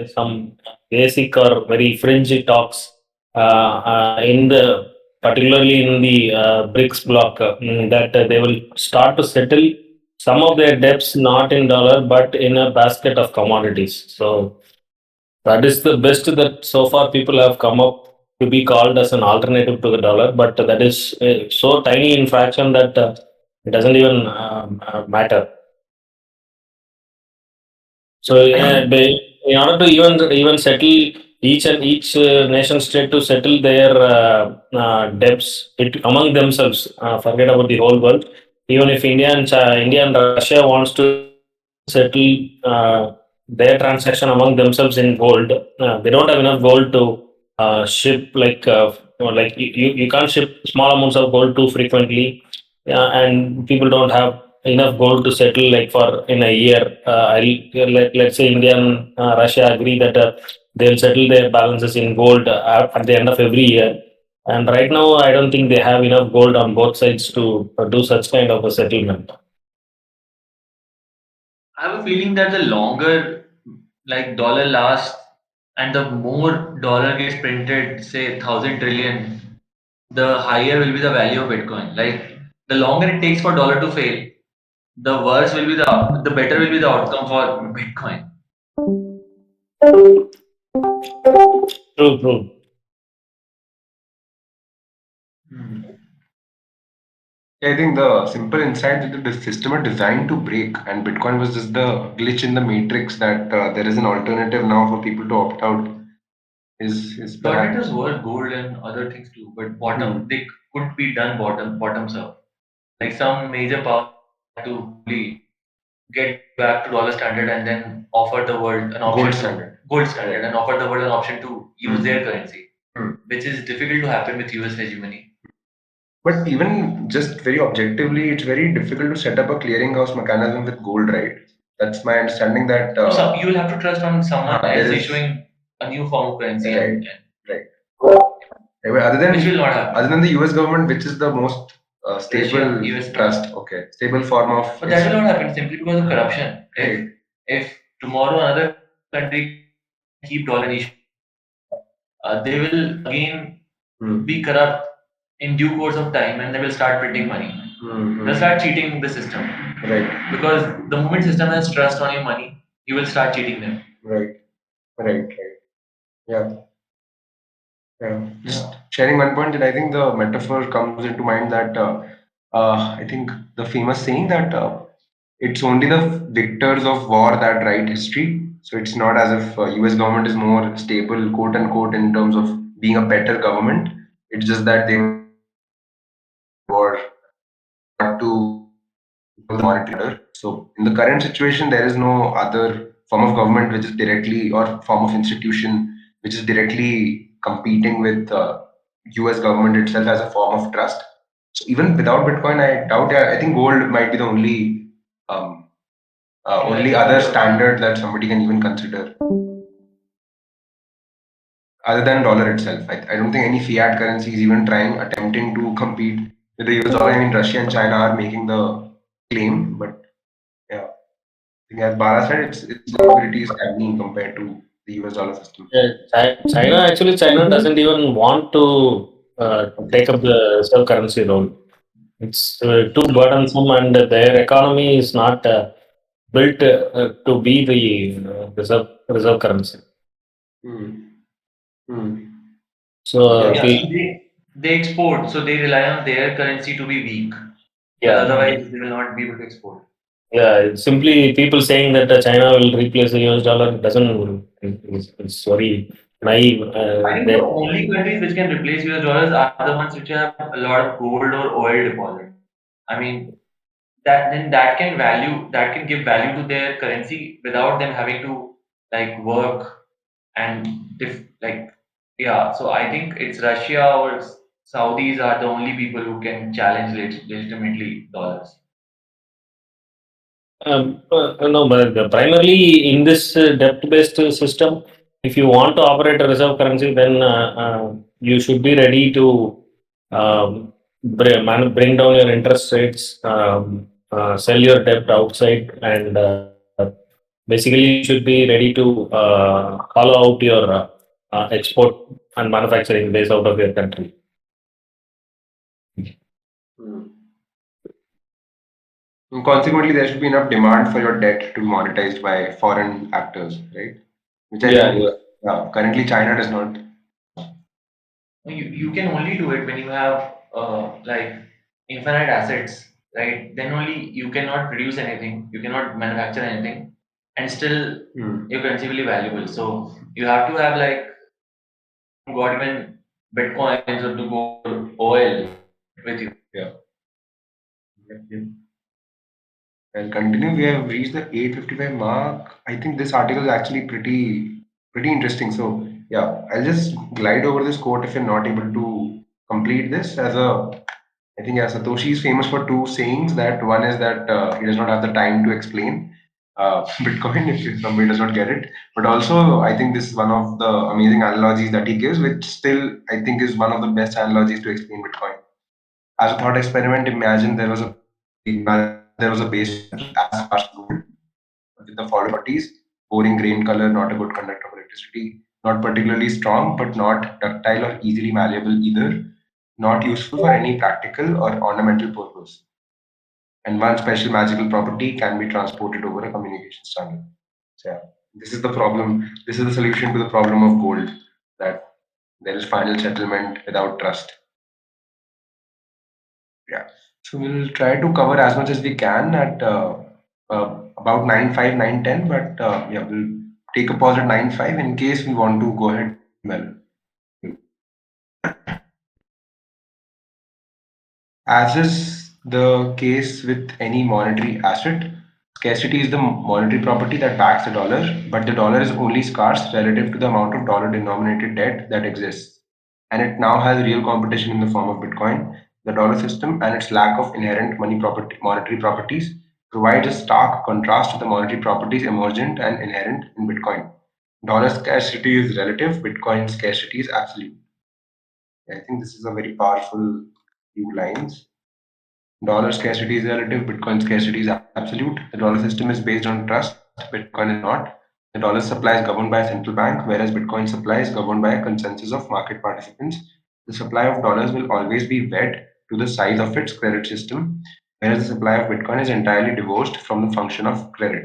some basic or very fringe talks in the particularly in the BRICS bloc that they will start to settle some of their debts not in dollar but in a basket of commodities. So that is the best that so far people have come up to be called as an alternative to the dollar, but that is so tiny in fraction that it doesn't even matter. So in order to even settle each nation state to settle their debts among themselves, forget about the whole world. Even if India and Russia wants to settle their transaction among themselves in gold, they don't have enough gold to ship like you can't ship small amounts of gold too frequently, and people don't have enough gold to settle like for in a year. Let's say India and Russia agree that they'll settle their balances in gold at the end of every year. And right now, I don't think they have enough gold on both sides to do such kind of a settlement. I have a feeling that the longer like dollar lasts and the more dollar gets printed, say 1,000 trillion, the higher will be the value of Bitcoin. Like the longer it takes for dollar to fail, the worse will be the better will be the outcome for Bitcoin. True, true. Yeah, I think the simple insight that the system is designed to break, and Bitcoin was just the glitch in the matrix that there is an alternative now for people to opt out. Is The perhaps alternatives were gold and other things too, but bottom hmm. they could be done bottoms up. Like some major power to probably get back to dollar standard and then offer the world an option Gold to standard. gold standard and offer the world an option to use Hmm. their currency, Hmm. which is difficult to happen with US hegemony. But even just very objectively, it's very difficult to set up a clearinghouse mechanism with gold, right? That's my understanding that So you will have to trust on someone there else is issuing a new form of currency right, and right. Anyway, which will not happen. other than the U.S. government, which is the most stable Russia, US, trust, okay, stable form of but that will not happen simply because of corruption. right. If tomorrow another country keep dollar issue, they will again Hmm. be corrupt in due course of time and they will start printing money. Hmm. They'll start cheating the system Right, because the moment system has trust on your money, you will start cheating them. right, right, right. Yeah, yeah. Just sharing one point that I think the metaphor comes into mind that I think the famous saying that it's only the victors of war that write history. So it's not as if U.S. government is more stable, quote unquote, in terms of being a better government. It's just that they were war not to the monetary order. So in the current situation, there is no other form of government which is directly or form of institution which is directly competing with U.S. government itself as a form of trust. So even without Bitcoin, I doubt. I think gold might be the um, only other standard that somebody can even consider, other than dollar itself. I don't think any fiat currency is even trying, attempting to compete with the US dollar. I mean, Russia and China are making the claim, but yeah, I think as Bala said, its liquidity is tiny compared to the US dollar system. Yeah, China doesn't even want to take up the reserve currency role. It's too burdensome, and their economy is not built to be the reserve currency. Hmm. Hmm. So Yeah. Yeah, so they export, so they rely on their currency to be weak. But yeah, otherwise, they will not be able to export. yeah. Simply people saying that China will replace the US dollar doesn't. It's very naive. I think the only countries which can replace US dollars are the ones which have a lot of gold or oil deposit. I mean, that can give value to their currency without them having to like work and like yeah. So I think it's Russia or Saudis are the only people who can challenge legitimately dollars. No, but primarily in this debt-based system, if you want to operate a reserve currency, then you should be ready to bring down your interest rates, sell your debt outside, and basically you should be ready to follow out your export and manufacturing base out of your country. Hmm. And consequently, there should be enough demand for your debt to be monetized by foreign actors, right? Which I Yeah, think, yeah, currently China does not. You can only do it when you have like infinite assets, right? Then only you cannot produce anything, you cannot manufacture anything, and still Hmm. your currency will be valuable. So you have to have like got even bitcoins or to go oil with you. Yeah. Yep, yep. Well, continue. We have reached the 8:55 mark. I think this article is actually pretty interesting. So yeah, I'll just glide over this quote if you're not able to complete this as a I think yeah, Satoshi is famous for two sayings. That one is that he does not have the time to explain Bitcoin if somebody does not get it. But also, I think this is one of the amazing analogies that he gives, which still I think is one of the best analogies to explain Bitcoin. As a thought experiment, imagine there was a base metal as scarce as gold with the following properties: boring grain color, not a good conductor of electricity, not particularly strong, but not ductile or easily malleable either, not useful for any practical or ornamental purpose. And one special magical property can be transported over a communications channel. So yeah, this is the problem. This is the solution to the problem of gold, that there is final settlement without trust. Yeah. So we'll try to cover as much as we can at about 9:05, 9:10, but yeah, we'll take a pause at 9:05 in case we want to go ahead. Well, as is the case with any monetary asset, scarcity is the monetary property that backs the dollar, but the dollar is only scarce relative to the amount of dollar denominated debt that exists. And it now has real competition in the form of Bitcoin. The dollar system and its lack of inherent monetary properties provides a stark contrast to the monetary properties emergent and inherent in Bitcoin. Dollar scarcity is relative, Bitcoin scarcity is absolute. I think this is a very powerful few lines. Dollar scarcity is relative, Bitcoin scarcity is absolute. The dollar system is based on trust, Bitcoin is not. The dollar supply is governed by a central bank, whereas Bitcoin supply is governed by a consensus of market participants. The supply of dollars will always be wed to the size of its credit system, whereas the supply of Bitcoin is entirely divorced from the function of credit.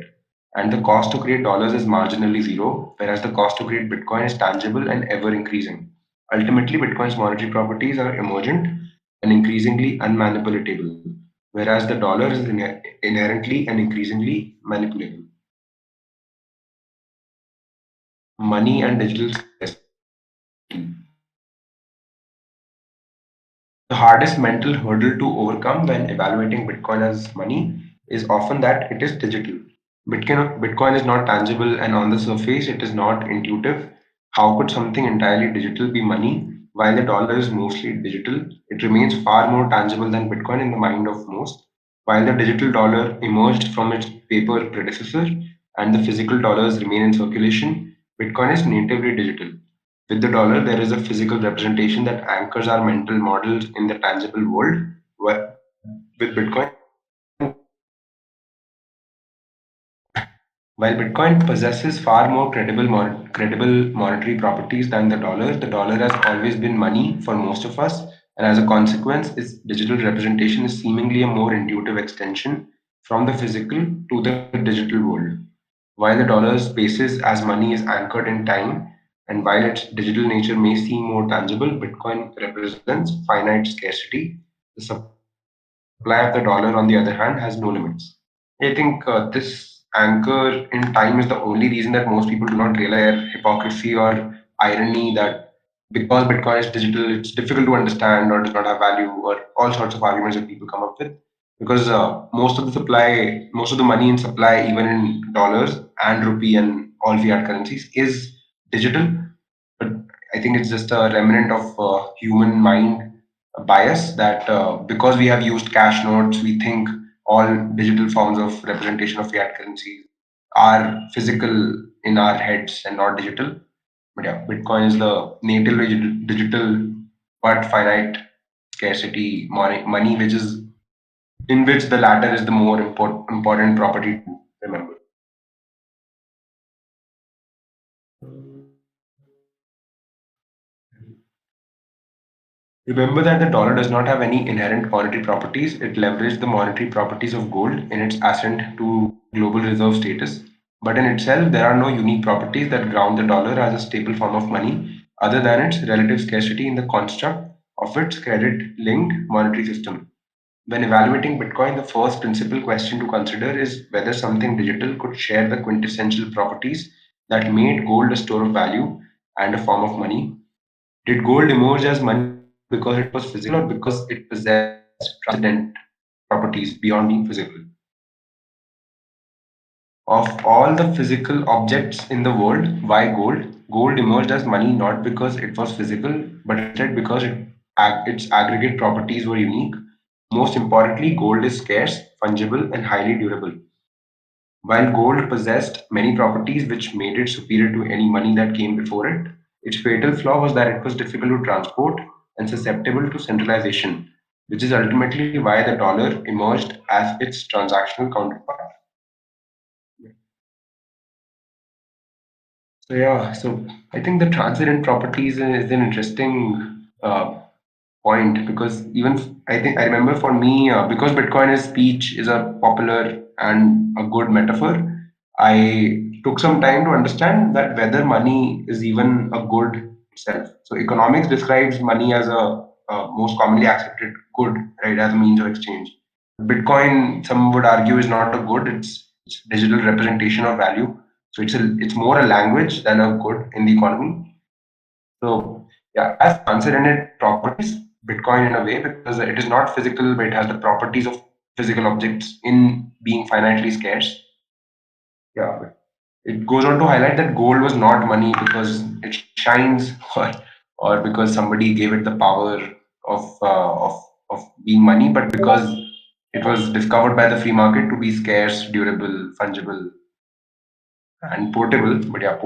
And the cost to create dollars is marginally zero, whereas the cost to create Bitcoin is tangible and ever increasing. Ultimately, Bitcoin's monetary properties are emergent and increasingly unmanipulatable, whereas the dollar is inherently and increasingly manipulable. Money and digital scarcity. The hardest mental hurdle to overcome when evaluating Bitcoin as money is often that it is digital. Bitcoin is not tangible, and on the surface, it is not intuitive. How could something entirely digital be money while the dollar is mostly digital? It remains far more tangible than Bitcoin in the mind of most. While the digital dollar emerged from its paper predecessor and the physical dollars remain in circulation, Bitcoin is natively digital. With the dollar, there is a physical representation that anchors our mental models in the tangible world. With Bitcoin, while Bitcoin possesses far more credible monetary properties than the dollar has always been money for most of us, and as a consequence, its digital representation is seemingly a more intuitive extension from the physical to the digital world. While the dollar's basis as money is anchored in time, and while its digital nature may seem more tangible, Bitcoin represents finite scarcity. The supply of the dollar, on the other hand, has no limits. I think this anchor in time is the only reason that most people do not realize their hypocrisy or irony, that because Bitcoin is digital, it's difficult to understand or does not have value, or all sorts of arguments that people come up with. Because most of the money in supply, even in dollars and rupee and all fiat currencies, is digital. But I think it's just a remnant of human mind bias that because we have used cash notes, we think all digital forms of representation of fiat currencies are physical in our heads and not digital. But yeah, Bitcoin is the natively digital but finite scarcity money, which is in which the latter is the more important property to remember. Remember that the dollar does not have any inherent monetary properties. It leveraged the monetary properties of gold in its ascent to global reserve status. But in itself, there are no unique properties that ground the dollar as a staple form of money other than its relative scarcity in the construct of its credit linked monetary system. When evaluating Bitcoin, the first principal question to consider is whether something digital could share the quintessential properties that made gold a store of value and a form of money. Did gold emerge as money because it was physical or because it possessed transcendent properties beyond being physical? Of all the physical objects in the world, why gold? Gold emerged as money not because it was physical, but instead because its aggregate properties were unique. Most importantly, gold is scarce, fungible, and highly durable. While gold possessed many properties which made it superior to any money that came before it, its fatal flaw was that it was difficult to transport and susceptible to centralization, which is ultimately why the dollar emerged as its transactional counterpart. So I think the transient properties is an interesting point because even I think I remember for me because Bitcoin is speech is a popular and a good metaphor. I took some time to understand that whether money is even a good itself. So economics describes money as a most commonly accepted good, right, as a means of exchange. Bitcoin, some would argue, is not a good. It's digital representation of value. So it's more a language than a good in the economy. So yeah, it has transcendent properties, Bitcoin in a way, because it is not physical, but it has the properties of physical objects in being finitely scarce. Yeah, but it goes on to highlight that gold was not money because it shines, or because somebody gave it the power of uh, of of being money, but because it was discovered by the free market to be scarce, durable, fungible, and portable. But yeah,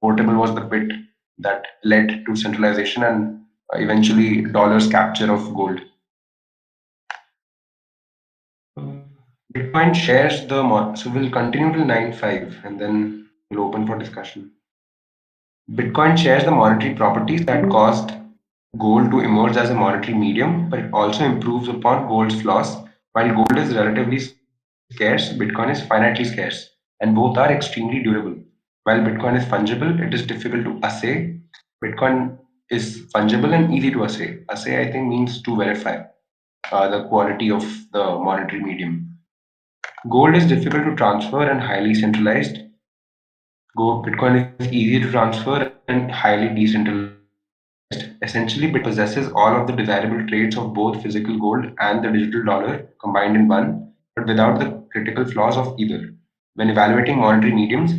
portable was the bit that led to centralization and eventually dollars capture of gold. Bitcoin shares so we'll continue till 9:05 and then we'll open for discussion. Bitcoin shares the monetary properties that caused gold to emerge as a monetary medium, but it also improves upon gold's flaws. While gold is relatively scarce, Bitcoin is finitely scarce, and both are extremely durable. While Bitcoin is fungible, it is difficult to assay. Bitcoin is fungible and easy to assay. Assay, I think, means to verify the quality of the monetary medium. Gold is difficult to transfer and highly centralized. Bitcoin is easy to transfer and highly decentralized. Essentially, Bitcoin possesses all of the desirable traits of both physical gold and the digital dollar combined in one, but without the critical flaws of either. When evaluating monetary mediums,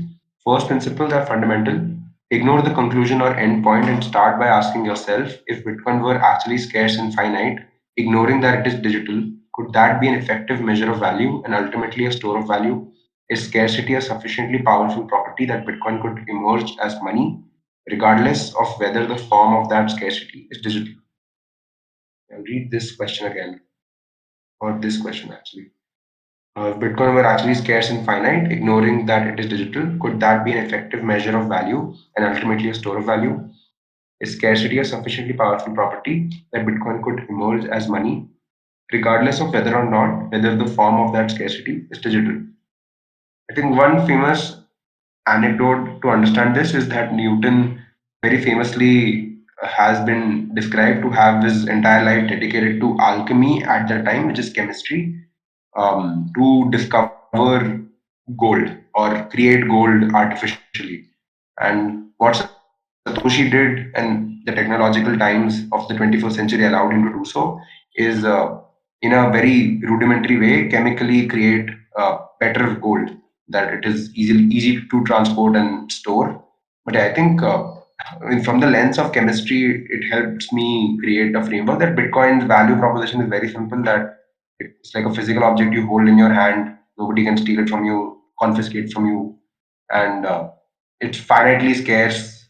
first principles are fundamental. Ignore the conclusion or end point and start by asking yourself if Bitcoin were actually scarce and finite, ignoring that it is digital, could that be an effective measure of value and ultimately a store of value? Is scarcity a sufficiently powerful property that Bitcoin could emerge as money, regardless of whether the form of that scarcity is digital? I'll read this question again, or this question actually. If Bitcoin were actually scarce and finite, ignoring that it is digital, could that be an effective measure of value and ultimately a store of value? Is scarcity a sufficiently powerful property that Bitcoin could emerge as money, regardless of whether the form of that scarcity is digital? I think one famous anecdote to understand this is that Newton very famously has been described to have his entire life dedicated to alchemy at the time, which is chemistry, to discover gold or create gold artificially. And what Satoshi did and the technological times of the 21st century allowed him to do so is in a very rudimentary way chemically create better gold that it is easy to transport and store. But I think from the lens of chemistry, it helps me create a framework that Bitcoin's value proposition is very simple, that it's like a physical object you hold in your hand. Nobody can steal it from you, confiscate from you, and it's finitely scarce.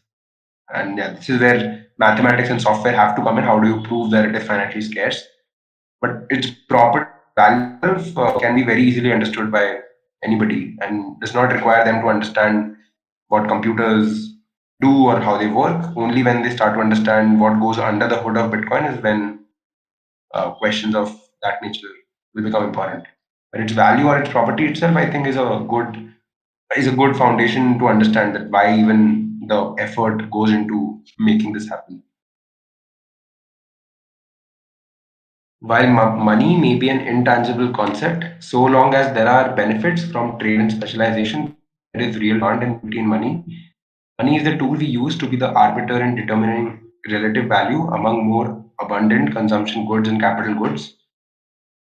And yeah, this is where mathematics and software have to come in. How do you prove that it is finitely scarce? But its property value itself can be very easily understood by anybody and does not require them to understand what computers do or how they work. Only when they start to understand what goes under the hood of Bitcoin is when questions of that nature will become important. But its value or its property itself, I think, is a good foundation to understand that why even the effort goes into making this happen. While money may be an intangible concept, so long as there are benefits from trade and specialization, there is real demand and beauty in money. Money is the tool we use to be the arbiter in determining relative value among more abundant consumption goods and capital goods.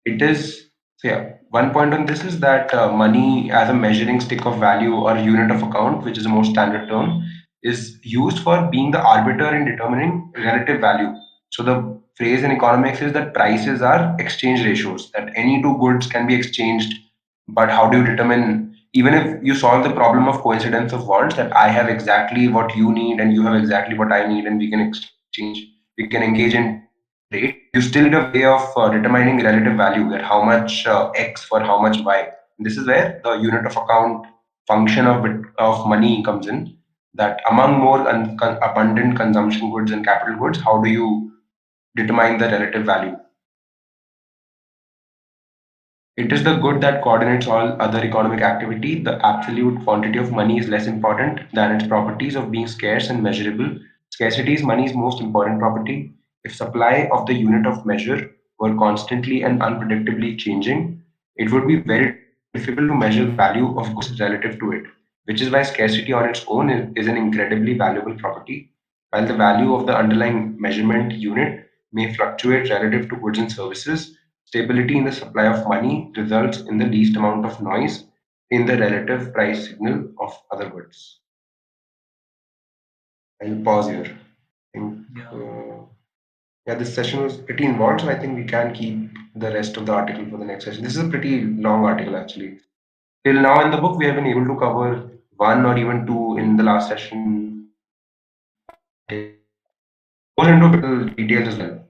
It is, so yeah, one point on this is that money as a measuring stick of value or unit of account, which is a more standard term, is used for being the arbiter in determining relative value. So the phrase in economics is that prices are exchange ratios, that any two goods can be exchanged. But how do you determine, even if you solve the problem of coincidence of wants, that I have exactly what you need and you have exactly what I need, and we can exchange, we can engage in trade, you still need a way of determining relative value, that how much X for how much Y. This is where the unit of account function of money comes in, that among more abundant consumption goods and capital goods, how do you determine the relative value? It is the good that coordinates all other economic activity. The absolute quantity of money is less important than its properties of being scarce and measurable. Scarcity is money's most important property. If supply of the unit of measure were constantly and unpredictably changing, it would be very difficult to measure the value of goods relative to it, which is why scarcity on its own is an incredibly valuable property, while the value of the underlying measurement unit may fluctuate relative to goods and services. Stability in the supply of money results in the least amount of noise in the relative price signal of other goods. I'll pause here. I think, Yeah. yeah, this session was pretty involved, so I think we can keep the rest of the article for the next session. This is a pretty long article, actually. Till now in the book, we have been able to cover one or even two in the last session article. Goes into a bit of details as well,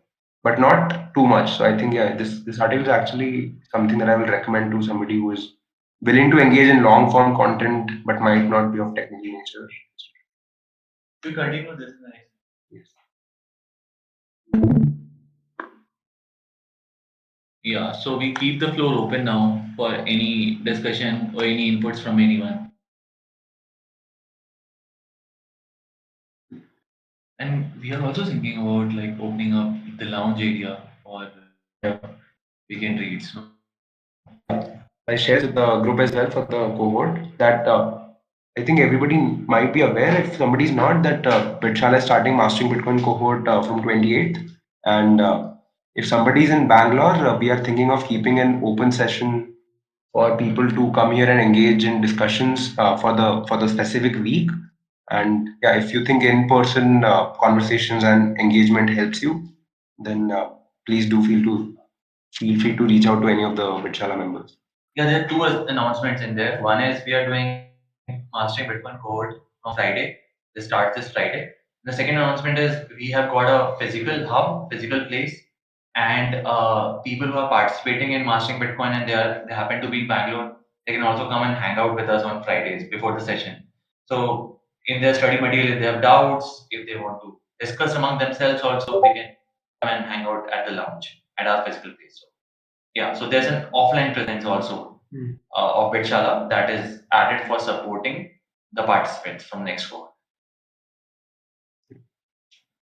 but not too much. So I think, yeah, this article is actually something that I will recommend to somebody who is willing to engage in long form content but might not be of technical nature. We continue this in the next. Yes. Yeah, so we keep the floor open now for any discussion or any inputs from anyone. And we are also thinking about like opening up the lounge area for Yeah. weekend reads. No? I share with the group as well for the cohort that I think everybody might be aware, if somebody's not, that Bitshala is starting Mastering Bitcoin cohort from 28th. And if somebody's in Bangalore, we are thinking of keeping an open session for people to come here and engage in discussions for the specific week. And yeah, if you think in-person conversations and engagement helps you, then please do feel free to reach out to any of the Bitshala members. Yeah, there are two announcements in there. One is we are doing Mastering Bitcoin cohort on Friday. This starts this Friday. The second announcement is we have got a physical hub, physical place, and people who are participating in Mastering Bitcoin and they happen to be in Bangalore, they can also come and hang out with us on Fridays before the session. So in their study material, if they have doubts, if they want to discuss among themselves, also they can come and hang out at the lounge at our physical place. So yeah, so there's an offline presence also of Bitshala that is added for supporting the participants from next cohort.